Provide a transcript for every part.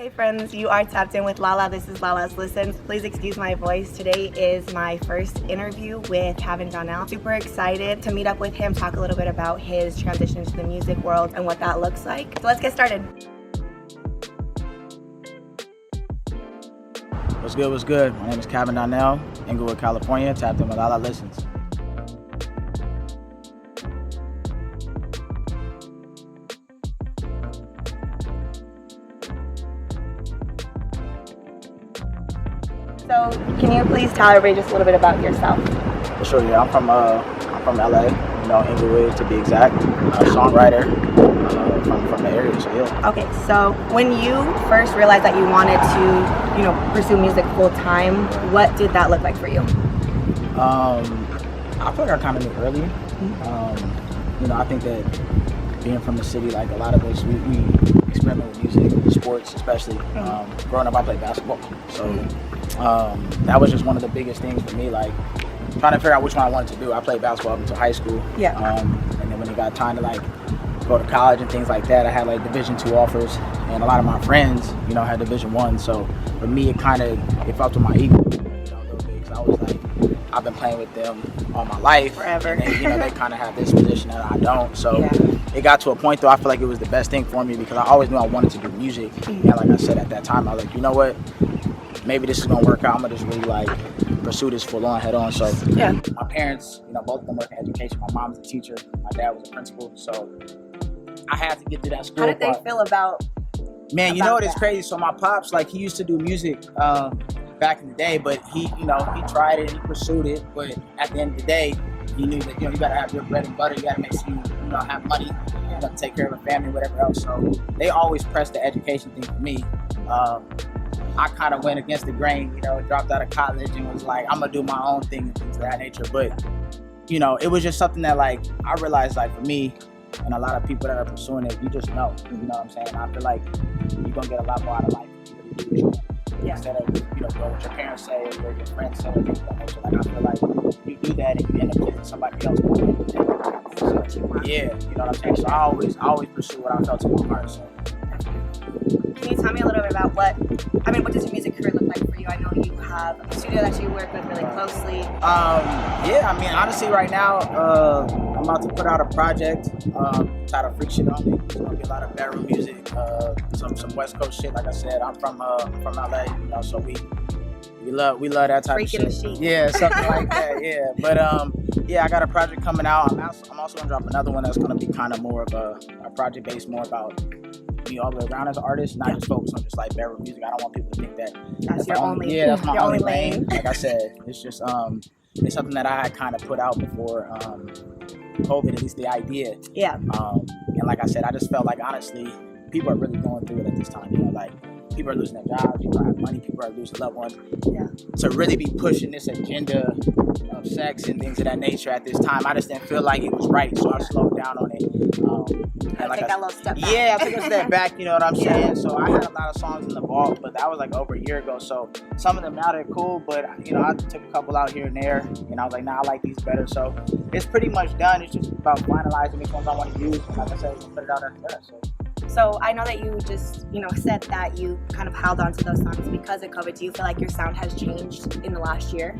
Hey friends, you are tapped in with Lala. This is Lala's Listens. Please excuse my voice. Today is my first interview with Kavin Donnell. Super excited to meet up with him, talk a little bit about his transition to the music world and what that looks like. So let's get started. What's good, what's good? My name is Kavin Donnell, Inglewood, California, tapped in with Lala Listens. So can you please tell everybody just a little bit about yourself? For sure, yeah. I'm from LA, Inglewood to be exact. Songwriter from the area, so yeah. Okay, so when you first realized that you wanted to, pursue music full time, what did that look like for you? I feel like I kind of knew early. I think that being from the city, like a lot of us, we experiment with music, sports especially. Growing up, I played basketball, so that was just one of the biggest things for me, like trying to figure out which one I wanted to do. I played basketball up until high school. Yeah. And then when it got time to go to college and things like that, I had Division II offers, and a lot of my friends, had Division I. So for me, it felt to my ego, a little bit, because I was like, I've been playing with them all my life, forever. And then, they kind of have this position that I don't. So it got to a point though, I feel like it was the best thing for me because I always knew I wanted to do music. And like I said at that time, I was like, you know what? Maybe this is gonna work out. I'm gonna just really pursue this full on, head on. So my parents, both of them work in education. My mom's a teacher, my dad was a principal. So I had to get to that school. How did they feel about? Man, you know what? It's crazy. So my pops, he used to do music back in the day, but he tried it, he pursued it. But at the end of the day, he knew that you gotta have your bread and butter. You gotta make sure you have money, take care of a family, whatever else. So they always pressed the education thing for me. I kind of went against the grain, dropped out of college and was like, I'm gonna do my own thing and things of that nature. But, it was just something that I realized for me and a lot of people that are pursuing it, you just know, you know what I'm saying? I feel like you're gonna get a lot more out of life if you really do what you want. Instead of, doing what your parents say or your friends say or things of that nature. I feel like you do that and you end up getting somebody else. So, yeah, you know what I'm saying? So I always pursue what I felt in my heart. So. Can you tell me a little bit about what does your music career look like for you? I know you have a studio that you work with really closely. Honestly, right now, I'm about to put out a project titled Freak Shit on Me. It's gonna be a lot of bedroom music, some West Coast shit. Like I said, I'm from LA, so we love that type Freak of shit. Yeah, something like that. Yeah, but I got a project coming out. I'm also gonna drop another one that's gonna be kind of more of a project based more about me all the way around as an artist, not just focus on just bedroom music. I don't want people to think that that's your only. Yeah, that's my only lane. Like I said, it's just it's something that I had kind of put out before COVID, at least the idea. Yeah. And like I said, I just felt like honestly, people are really going through it at this time. People are losing their jobs, people have money, people are losing loved ones. Yeah. To really be pushing this agenda of sex and things of that nature at this time, I just didn't feel like it was right, so I slowed down on it. And take that little step back. Yeah, I took a step back, you know what I'm saying? So I had a lot of songs in the vault, but that was over a year ago. So some of them now they're cool, but I took a couple out here and there, and I was like, nah, I like these better. So it's pretty much done. It's just about finalizing which ones I want to use, and like I said, we'll put it out after that. So I know that you just, said that you kind of held on to those songs because of COVID. Do you feel like your sound has changed in the last year?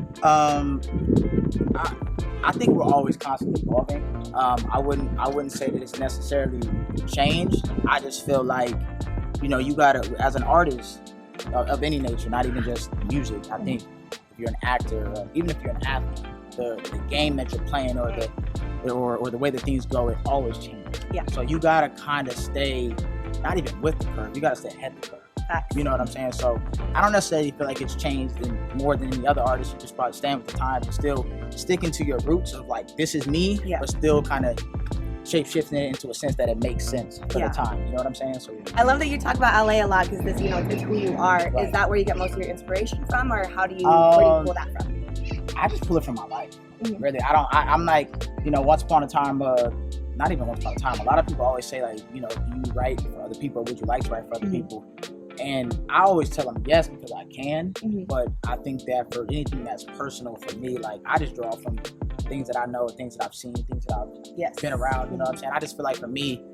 I think we're always constantly evolving. I wouldn't say that it's necessarily changed. I just feel like, you gotta, as an artist of any nature, not even just music, I think if you're an actor, even if you're an athlete, the game that you're playing or the way that things go, it always changes. Yeah. So you gotta kind of stay, not even with the curve, you gotta stay ahead of the curve. Facts. You know what I'm saying? So I don't necessarily feel like it's changed more than any other artists. You just probably stand with the times and still sticking to your roots of this is me, but still kind of shape-shifting it into a sense that it makes sense for the time. You know what I'm saying? So I love that you talk about LA a lot because this, it's who you are. Right. Is that where you get most of your inspiration from, or where do you pull that from? I just pull it from my life. Really, I'm once upon a time, not even once upon a time, a lot of people always say do you write for other people, or would you like to write for other people? And I always tell them yes because I can, but I think that for anything that's personal for me, I just draw from things that I know, things that I've seen, things that I've been around, you know what I'm saying? I just feel like for me,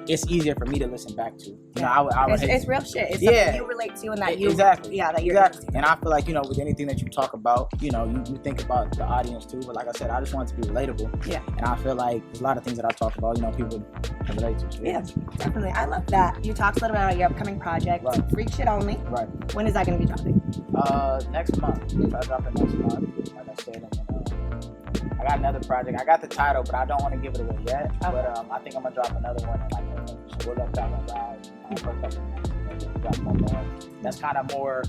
it's easier for me to listen back to. You know, it's real shit. It's something you relate to and that you that you're exactly. And I feel like, you know, with anything that you talk about, you know, you think about the audience too. But like I said, I just want it to be relatable. Yeah. And I feel like there's a lot of things that I talk about, you know, people can relate to. So, yeah, definitely. I love that. You talked a little bit about your upcoming project, Freak Shit Only. Right. When is that going to be dropping? Next month. I drop it next month. Like I said, and I got another project. I got the title, but I don't want to give it away yet. Okay. But I think I'm gonna drop another one in like November. So we're gonna drop a ride for a couple months. Drop one more. That's kind of more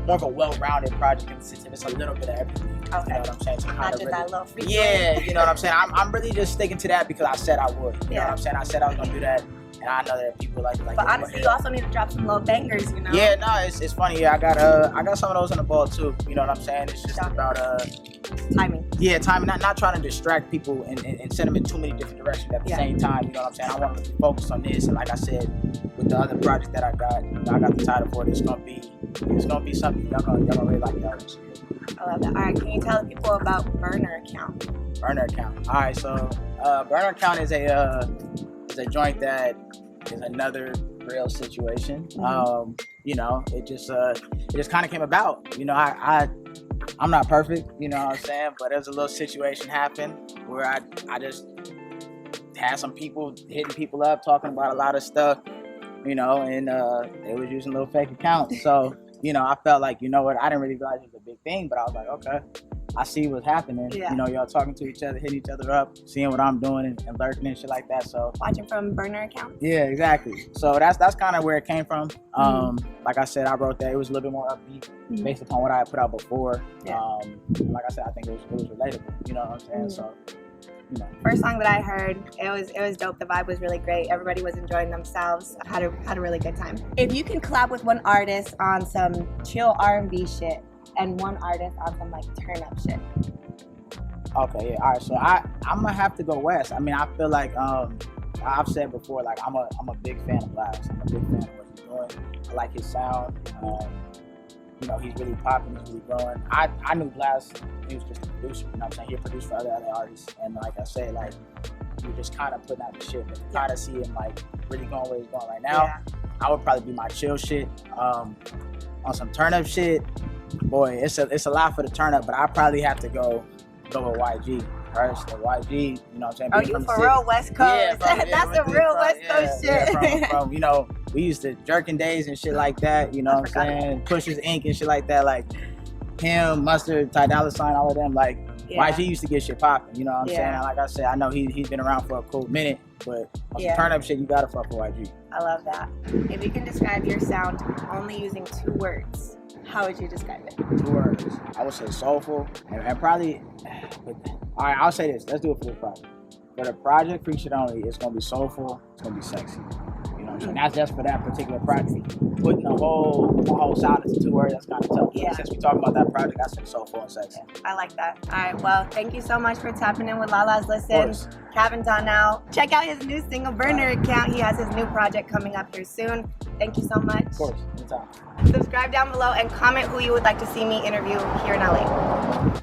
of a well-rounded project, and it's a little bit of everything. Okay. You know what I'm saying? So not just that little freak. Yeah, you know what I'm saying? I'm really just sticking to that because I said I would. You know what I'm saying? I said I was gonna do that. And I know that people like. But honestly, you also need to drop some little bangers, you know. Yeah, no, it's funny. Yeah, I got some of those in the ball too. You know what I'm saying? It's just about timing. Yeah, timing. Not trying to distract people and send them in too many different directions at the same time. You know what I'm saying? I want them to focus on this. And like I said, with the other project that I got, you know, I got the title for it. It's gonna be something y'all gonna really like that. I love that. All right, can you tell people about Burner Account? Burner Account. All right, so Burner Account is a joint that is another real situation. You know, it just kind of came about. You know, I'm not perfect, you know what I'm saying, but there's a little situation happen where I just had some people hitting people up, talking about a lot of stuff, you know, and they was using little fake accounts. So, you know, I felt like, you know what, I didn't really realize it was a big thing, but I was like, okay, I see what's happening. Yeah. You know, y'all talking to each other, hitting each other up, seeing what I'm doing and lurking and shit like that. So watching from burner account. Yeah, exactly. So that's kind of where it came from. Like I said, I wrote that. It was a little bit more upbeat based upon what I had put out before. Yeah. Like I said, I think it was relatable. You know what I'm saying? So, you know. First song that I heard, it was dope. The vibe was really great. Everybody was enjoying themselves. I had a really good time. If you can collab with one artist on some chill R&B shit and one artist on some like turn up shit. Okay, yeah, all right. So I'm gonna have to go West. I mean, I feel like I've said before, like I'm a big fan of Blast. I'm a big fan of what he's doing. I like his sound. You know, he's really popping. He's really growing. I knew Blast. He was just a producer. You know what I'm saying? He produced for other artists, and like I said, like he was just kind of putting out the shit. But to kind of see him like really going where he's going right now, I would probably be my chill shit. On some turn up shit. Boy, it's a lot for the turn up, but I probably have to go with YG first. The YG, you know what I'm saying? Oh, you for real West Coast? Yeah, that's a real West Coast shit. Yeah, from you know, we used to jerking days and shit like that. You know what I'm saying? Pushers Inc. and shit like that. Like him, Mustard, Ty Dolla $ign, all of them. Like YG used to get shit popping. You know what I'm saying? Like I said, I know he's been around for a cool minute, but on some turn up shit, you gotta fuck with YG. I love that. If you can describe your sound only using 2 words, how would you describe it? 2 words. I would say soulful and probably. All right, I'll say this. Let's do it for this project. For the project, Freak Shit Only, it's gonna be soulful. It's gonna be sexy. You know what I'm saying? That's just for that particular project. Putting the whole sound into 2 words, that's kind of tough. Yeah. Since we talking about that project, I said soulful and sexy. I like that. All right, well, thank you so much for tapping in with Lala's Listen. Kavin Donnell. Check out his new single, Burner Account. He has his new project coming up here soon. Thank you so much. Of course, anytime. Subscribe down below and comment who you would like to see me interview here in LA.